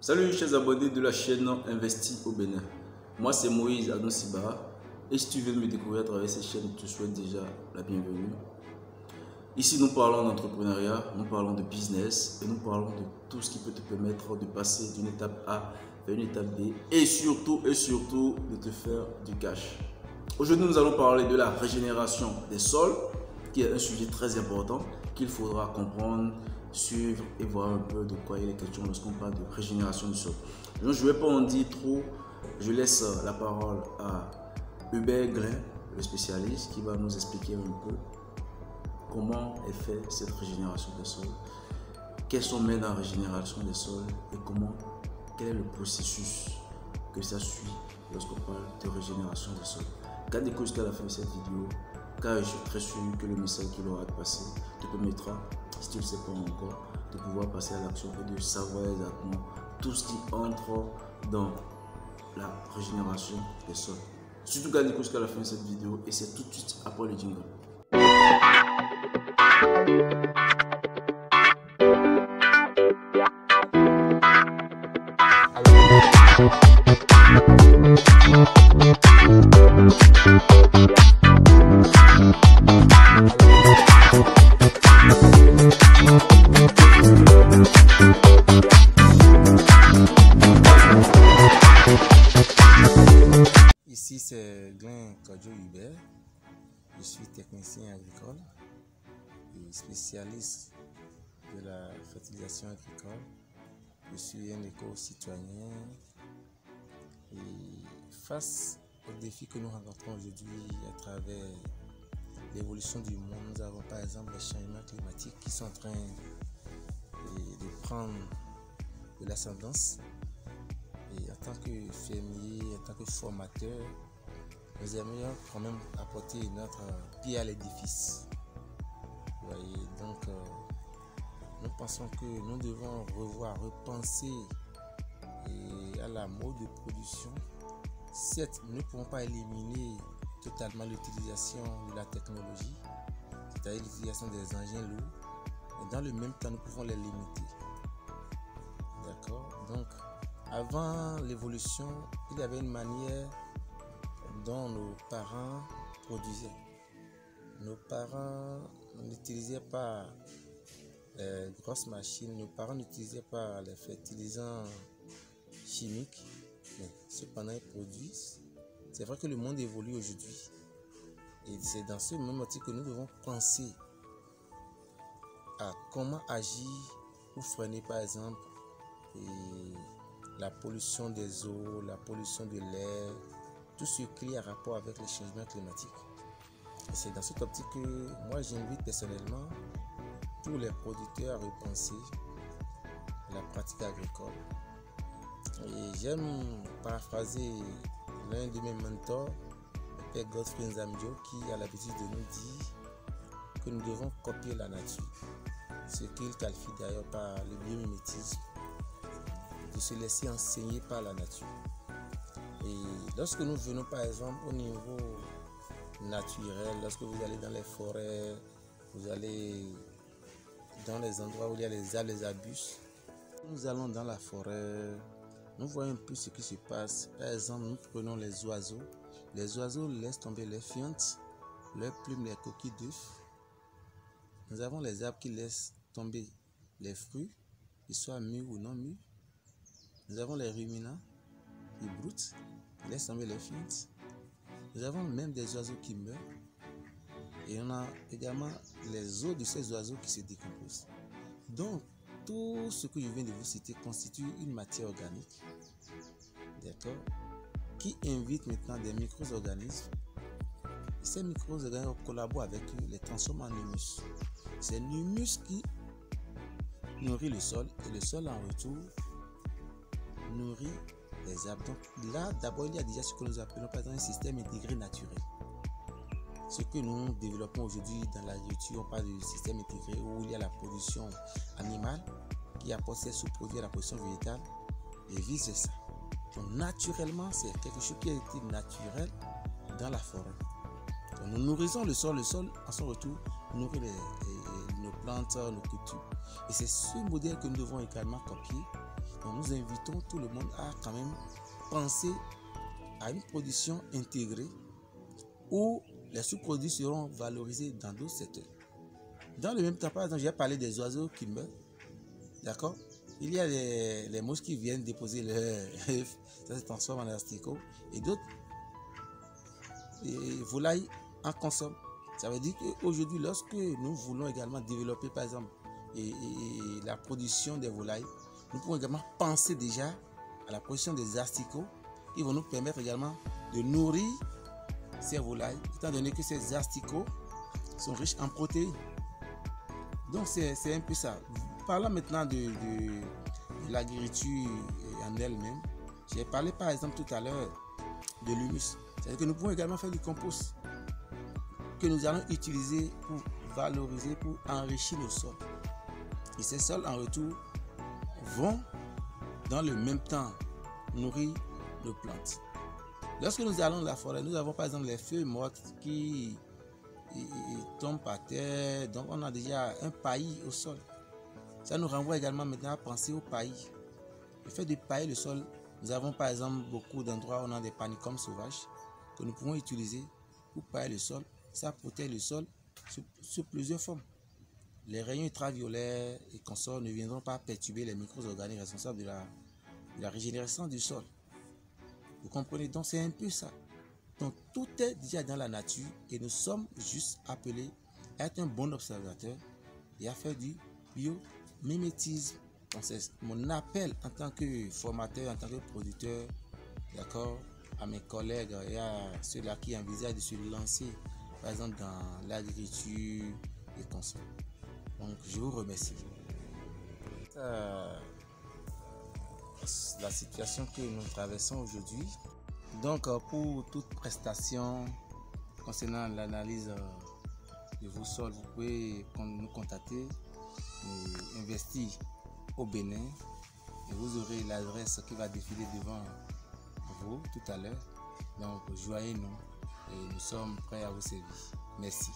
Salut chers abonnés de la chaîne Investi au Bénin. Moi c'est Moïse Adonsiba et si tu veux me découvrir à travers cette chaîne, je te souhaite déjà la bienvenue. Ici nous parlons d'entrepreneuriat, nous parlons de business et nous parlons de tout ce qui peut te permettre de passer d'une étape A vers une étape B et surtout de te faire du cash. Aujourd'hui nous allons parler de la régénération des sols qui est un sujet très important qu'il faudra comprendre, suivre et voir un peu de quoi il est question lorsqu'on parle de régénération du sol. Donc, je ne vais pas en dire trop, je laisse la parole à Hubert Glin, le spécialiste, qui va nous expliquer un peu comment est faite cette régénération des sols, quels sont les la régénération des sols et quel est le processus que ça suit lorsqu'on parle de régénération des sols. Garde écoute jusqu'à la fin de cette vidéo, car je suis très sûr que le message qu'il aura de passer te permettra, si tu ne le sais pas encore, de pouvoir passer à l'action et de savoir exactement tout ce qui entre dans la régénération des sols. Surtout garde écoute jusqu'à la fin de cette vidéo et c'est tout de suite après le jingle. Ici c'est Glin Kodjo Hubert, je suis technicien agricole et spécialiste de la fertilisation agricole. Je suis un éco-citoyen et face aux défis que nous rencontrons aujourd'hui à travers l'évolution du monde, nous avons par exemple les changements climatiques qui sont en train de prendre de l'ascendance. Et en tant que fermier, en tant que formateur, nous aimerions quand même apporter notre pierre à l'édifice. Vous voyez, donc nous pensons que nous devons repenser à la mode de production. Certes, nous ne pouvons pas éliminer totalement l'utilisation de la technologie, c'est-à-dire l'utilisation des engins lourds, mais dans le même temps, nous pouvons les limiter. D'accord? Donc, avant l'évolution, il y avait une manière dont nos parents produisaient. Nos parents n'utilisaient pas les grosses machines, nos parents n'utilisaient pas les fertilisants chimiques, mais cependant ils produisent. C'est vrai que le monde évolue aujourd'hui et c'est dans ce même motif que nous devons penser à comment agir pour freiner par exemple la pollution des eaux, la pollution de l'air, tout ce qui est en rapport avec les changements climatiques. Et c'est dans cette optique que moi j'invite personnellement tous les producteurs à repenser la pratique agricole. Et j'aime paraphraser l'un de mes mentors, le père Godfrey Nzamdio, qui a l'habitude de nous dire que nous devons copier la nature, ce qu'il qualifie d'ailleurs par le biomimétisme, de se laisser enseigner par la nature. Et lorsque nous venons par exemple au niveau naturel, lorsque vous allez dans les forêts, vous allez dans les endroits où il y a les arbres, les arbustes, nous allons dans la forêt, nous voyons un peu ce qui se passe. Par exemple, nous prenons les oiseaux. Les oiseaux laissent tomber leurs fientes, leurs plumes, les coquilles d'œufs. Nous avons les arbres qui laissent tomber les fruits, qu'ils soient mûrs ou non mûrs. Nous avons les ruminants qui broutent, qui laissent tomber les fientes. Nous avons même des oiseaux qui meurent. Et on a également les os de ces oiseaux qui se décomposent. Donc, tout ce que je viens de vous citer constitue une matière organique, d'accord, qui invite maintenant des micro-organismes. Ces micro-organismes collaborent avec eux, les transforment en humus. C'est l'humus qui nourrit le sol et le sol en retour nourrit les arbres. Donc là, d'abord, il y a déjà ce que nous appelons par exemple un système intégré naturel. Ce que nous développons aujourd'hui dans l'agriculture, on parle de système intégré où il y a la production animale qui apporte ses sous-produits à la production végétale et vice-versa. Donc naturellement, c'est quelque chose qui a été naturel dans la forêt. Donc, nous nourrissons le sol en son retour nourrit nos plantes, nos cultures. Et c'est ce modèle que nous devons également copier Donc nous invitons tout le monde à quand même penser à une production intégrée où les sous-produits seront valorisés dans d'autres secteurs. Dans le même temps, par exemple, j'ai parlé des oiseaux qui meurent. D'accord? Il y a les mouches qui viennent déposer leur œuf, ça se transforme en asticots, et d'autres volailles en consomment. Ça veut dire qu'aujourd'hui, lorsque nous voulons également développer, par exemple, la production des volailles, nous pouvons également penser déjà à la production des asticots qui vont nous permettre également de nourrir ces volailles, étant donné que ces asticots sont riches en protéines. Donc c'est un peu ça. Parlant maintenant de l'agriculture en elle-même, j'ai parlé par exemple tout à l'heure de l'humus. C'est-à-dire que nous pouvons également faire du compost que nous allons utiliser pour valoriser, pour enrichir nos sols. Et ces sols en retour vont dans le même temps nourrir nos plantes. Lorsque nous allons dans la forêt, nous avons par exemple les feuilles mortes qui tombent par terre, donc on a déjà un paillis au sol. Ça nous renvoie également maintenant à penser au paillis. Le fait de pailler le sol, nous avons par exemple beaucoup d'endroits où on a des panicums sauvages que nous pouvons utiliser pour pailler le sol. Ça protège le sol sous plusieurs formes. Les rayons ultraviolets et consorts ne viendront pas perturber les micro-organismes responsables de la régénération du sol. Vous comprenez? Donc c'est un peu ça. Donc tout est déjà dans la nature et nous sommes juste appelés à être un bon observateur et à faire du biomimétisme. Donc c'est mon appel en tant que formateur, en tant que producteur, d'accord, à mes collègues et à ceux-là qui envisagent de se lancer, par exemple dans l'agriculture et consorts. Donc je vous remercie. La situation que nous traversons aujourd'hui. Donc pour toute prestation concernant l'analyse de vos sols, vous pouvez nous contacter et investir au Bénin et vous aurez l'adresse qui va défiler devant vous tout à l'heure. Donc joignez-nous et nous sommes prêts à vous servir. Merci.